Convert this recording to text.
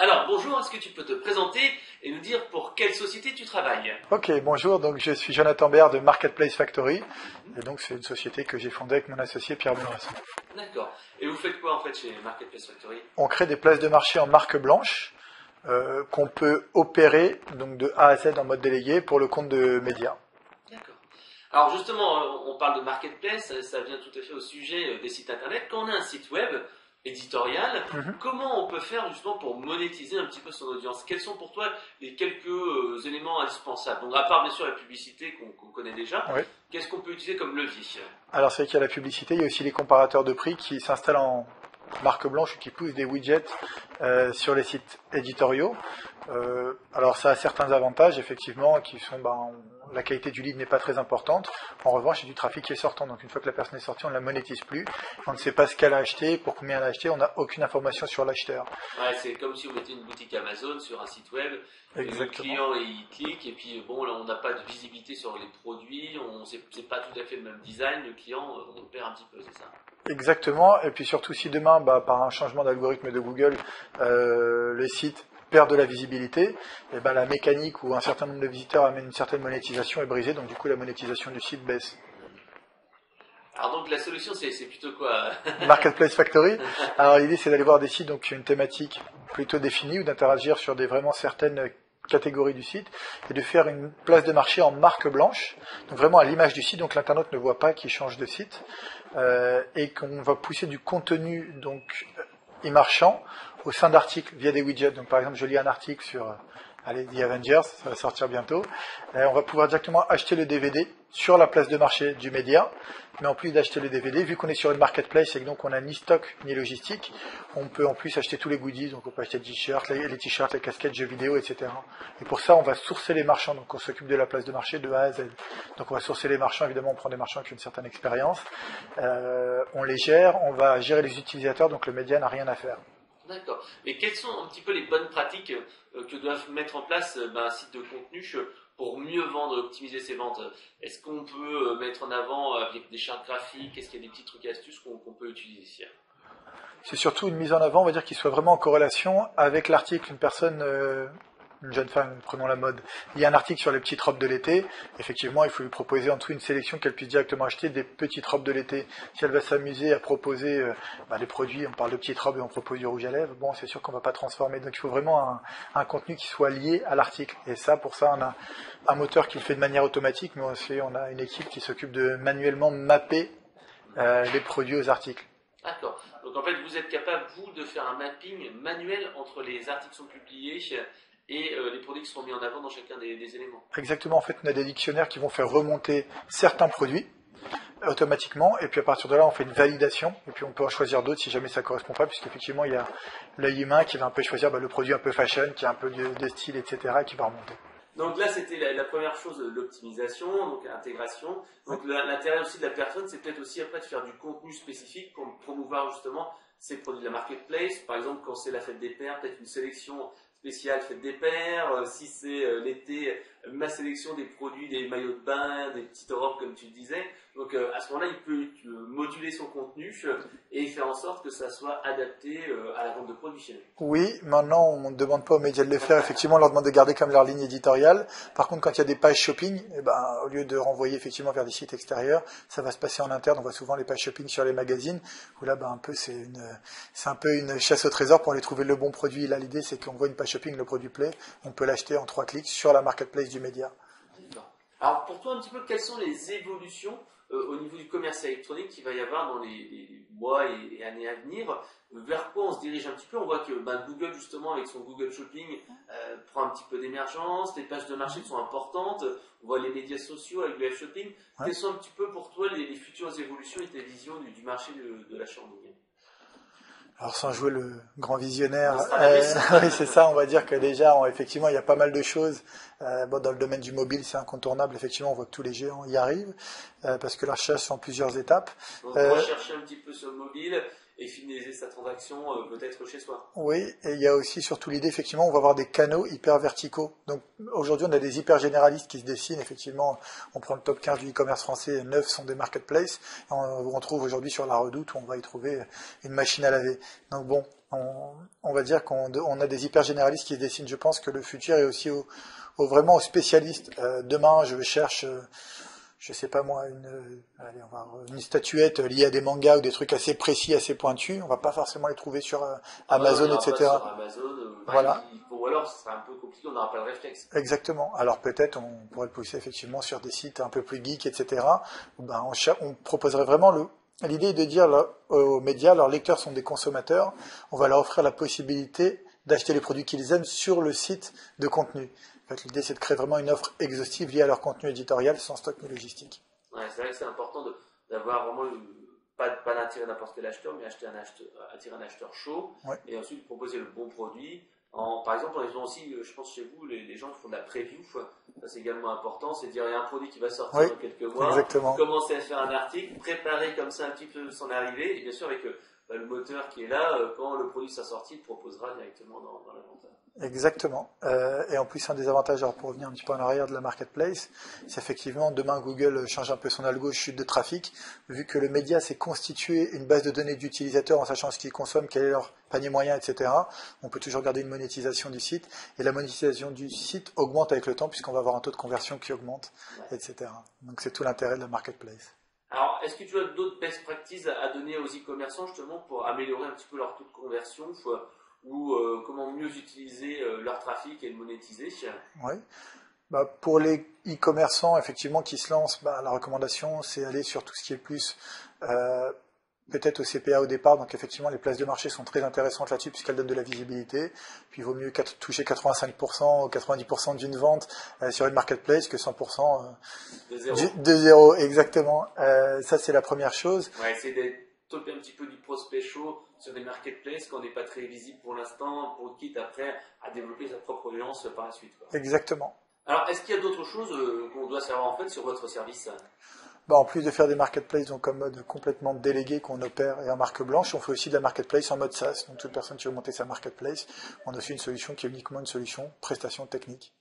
Alors, bonjour, est-ce que tu peux te présenter et nous dire pour quelle société tu travailles? Ok, bonjour, donc je suis Jonathan Baird de Marketplace Factory, et donc c'est une société que j'ai fondée avec mon associé Pierre Benrasson. D'accord. Et vous faites quoi en fait chez Marketplace Factory? On crée des places de marché en marque blanche qu'on peut opérer donc de A à Z en mode délégué pour le compte de médias. D'accord. Alors justement, on parle de Marketplace, ça vient tout à fait au sujet des sites internet. Quand on a un site web éditorial, comment on peut faire justement pour monétiser un petit peu son audience? Quels sont pour toi les quelques éléments indispensables? Donc à part bien sûr la publicité qu'on connaît déjà, Oui. qu'est-ce qu'on peut utiliser comme levier? Alors c'est vrai qu'il y a la publicité, il y a aussi les comparateurs de prix qui s'installent en marque blanche ou qui poussent des widgets sur les sites éditoriaux. Alors ça a certains avantages effectivement qui sont la qualité du lead n'est pas très importante. En revanche, il y a du trafic qui est sortant. Donc une fois que la personne est sortie, on ne la monétise plus. On ne sait pas ce qu'elle a acheté, pour combien elle a acheté, on n'a aucune information sur l'acheteur. Ouais, c'est comme si on mettait une boutique Amazon sur un site web. Exactement. Le client il clique et puis bon là on n'a pas de visibilité sur les produits, c'est pas tout à fait le même design, le client on perd un petit peu, c'est ça? Exactement, et puis surtout si demain, par un changement d'algorithme de Google, les sites perdent de la visibilité, et la mécanique où un certain nombre de visiteurs amène une certaine monétisation est brisée, donc du coup la monétisation du site baisse. Alors donc la solution c'est plutôt quoi? Marketplace Factory. Alors l'idée c'est d'aller voir des sites donc une thématique plutôt définie ou d'interagir sur des vraiment certaines catégories du site et de faire une place de marché en marque blanche, donc vraiment à l'image du site, donc l'internaute ne voit pas qu'il change de site et qu'on va pousser du contenu donc e-marchand au sein d'articles via des widgets. Donc par exemple je lis un article sur The Avengers, ça va sortir bientôt. On va pouvoir directement acheter le DVD sur la place de marché du média. Mais en plus d'acheter le DVD, vu qu'on est sur une marketplace et que donc on n'a ni stock ni logistique, on peut en plus acheter tous les goodies. Donc on peut acheter des t-shirts, les t-shirts, les casquettes, jeux vidéo, etc. Et pour ça, on va sourcer les marchands. Donc on s'occupe de la place de marché de A à Z. Donc on va sourcer les marchands. Évidemment, on prend des marchands qui ont une certaine expérience. On les gère. On va gérer les utilisateurs. Donc le média n'a rien à faire. D'accord. Et quelles sont un petit peu les bonnes pratiques que doivent mettre en place un site de contenu pour mieux vendre, optimiser ses ventes? Est-ce qu'on peut mettre en avant avec des chartes graphiques? Est-ce qu'il y a des petits trucs et astuces qu'on peut utiliser ici? C'est surtout une mise en avant, on va dire, qui soit vraiment en corrélation avec l'article. Une jeune femme, prenons la mode, il y a un article sur les petites robes de l'été. Effectivement, il faut lui proposer en tout une sélection qu'elle puisse directement acheter des petites robes de l'été. Si elle va s'amuser à proposer les produits, on parle de petites robes et on propose du rouge à lèvres, bon, c'est sûr qu'on va pas transformer. Donc il faut vraiment un contenu qui soit lié à l'article. Et ça, pour ça, on a un moteur qui le fait de manière automatique, mais aussi on a une équipe qui s'occupe de manuellement mapper les produits aux articles. D'accord. Donc en fait, vous êtes capable, vous, de faire un mapping manuel entre les articles qui sont publiés et les produits qui seront mis en avant dans chacun des éléments. Exactement, en fait, on a des dictionnaires qui vont faire remonter certains produits automatiquement, et puis à partir de là, on fait une validation, et puis on peut en choisir d'autres si jamais ça ne correspond pas, puisqu'effectivement, il y a l'œil humain qui va un peu choisir le produit un peu fashion, qui a un peu de style, etc., qui va remonter. Donc là, c'était la première chose, l'optimisation, donc l'intégration. Donc l'intérêt aussi de la personne, c'est peut-être aussi après de faire du contenu spécifique pour promouvoir justement ces produits de la marketplace. Par exemple, quand c'est la fête des pères, peut-être une sélection spéciale fête des pères. Si c'est l'été, ma sélection des produits, des maillots de bain, des petites robes comme tu le disais. Donc à ce moment-là, il peut moduler son contenu et faire en sorte que ça soit adapté à la vente de produits chez lui. Oui, maintenant on ne demande pas aux médias de le faire, effectivement on leur demande de garder comme leur ligne éditoriale. Par contre, quand il y a des pages shopping, au lieu de renvoyer effectivement vers des sites extérieurs, ça va se passer en interne. On voit souvent les pages shopping sur les magazines, où là c'est un peu une chasse au trésor pour aller trouver le bon produit. Là l'idée c'est qu'on voit une page shopping, le produit plaît, on peut l'acheter en 3 clics sur la marketplace du média. Alors pour toi un petit peu, quelles sont les évolutions au niveau du commerce électronique qu'il va y avoir dans les mois et années à venir? Vers quoi on se dirige un petit peu? On voit que Google justement avec son Google Shopping prend un petit peu d'émergence, les pages de marché sont importantes, on voit les médias sociaux avec le F-Shopping. Ouais. Quelles sont un petit peu pour toi les futures évolutions et tes visions du marché de l'achat en ligne? Alors sans jouer le grand visionnaire, oui c'est ça, on va dire que déjà effectivement il y a pas mal de choses. Dans le domaine du mobile c'est incontournable, effectivement on voit que tous les géants y arrivent parce que l'achat se fait en plusieurs étapes. Donc rechercher un petit peu sur le mobile et finaliser sa transaction peut-être chez soi. Oui, et il y a aussi surtout l'idée, effectivement, on va avoir des canaux hyper verticaux. Donc aujourd'hui, on a des hyper généralistes qui se dessinent. Effectivement, on prend le top 15 du e-commerce français, 9 sont des marketplaces. On retrouve aujourd'hui sur la Redoute où on va y trouver une machine à laver. Donc bon, on va dire qu'on a des hyper généralistes qui se dessinent. Je pense que le futur est aussi vraiment aux spécialistes. Demain, je cherche, je sais pas moi, une statuette liée à des mangas ou des trucs assez précis, assez pointus. On va pas forcément les trouver sur Amazon, on etc. sur Amazon, Voilà. Ou alors, ce sera un peu compliqué, on n'aura pas le réflexe. Exactement. Alors peut-être on pourrait le pousser effectivement sur des sites un peu plus geeks, etc. Où, ben, on proposerait vraiment l'idée est de dire aux médias, leurs lecteurs sont des consommateurs, on va leur offrir la possibilité d'acheter les produits qu'ils aiment sur le site de contenu. En fait, l'idée c'est de créer vraiment une offre exhaustive liée à leur contenu éditorial sans stock ni logistique. Ouais, c'est vrai que c'est important d'avoir vraiment pas d'attirer n'importe quel acheteur, mais attirer un acheteur chaud, Ouais. et ensuite proposer le bon produit. Par exemple, ils ont aussi, je pense chez vous, les gens qui font de la preview, ça c'est également important, c'est de dire il y a un produit qui va sortir dans quelques mois, exactement. Commencer à faire un article, préparer comme ça un petit peu son arrivée, et bien sûr avec le moteur qui est là, quand le produit sera sorti, il proposera directement dans la vente. Exactement. Et en plus, un des avantages, alors pour revenir un petit peu en arrière de la marketplace, c'est effectivement demain Google change un peu son algo, chute de trafic, vu que le média s'est constitué une base de données d'utilisateurs en sachant ce qu'ils consomment, quel est leur panier moyen, etc. On peut toujours garder une monétisation du site, et la monétisation du site augmente avec le temps puisqu'on va avoir un taux de conversion qui augmente, etc. Donc c'est tout l'intérêt de la marketplace. Alors, est-ce que tu as d'autres best practices à donner aux e-commerçants justement pour améliorer un petit peu leur taux de conversion ou comment mieux utiliser leur trafic et le monétiser? Oui. Pour les e-commerçants effectivement qui se lancent, la recommandation c'est aller sur tout ce qui est plus peut-être au CPA au départ. Donc effectivement les places de marché sont très intéressantes là-dessus puisqu'elles donnent de la visibilité. Puis il vaut mieux toucher 85% ou 90% d'une vente sur une marketplace que 100% de zéro. Exactement. Ça c'est la première chose. Ouais, essayer d'être un petit peu du prospect chaud sur des marketplaces qu'on n'est pas très visible pour l'instant, pour quitte après à développer sa propre audience par la suite. Exactement. Alors, est-ce qu'il y a d'autres choses qu'on doit savoir en fait sur votre service? En plus de faire des marketplaces donc en mode complètement délégué qu'on opère et en marque blanche, on fait aussi de la marketplace en mode SaaS. Donc toute personne qui veut monter sa marketplace, on a aussi une solution qui est uniquement une solution prestation technique.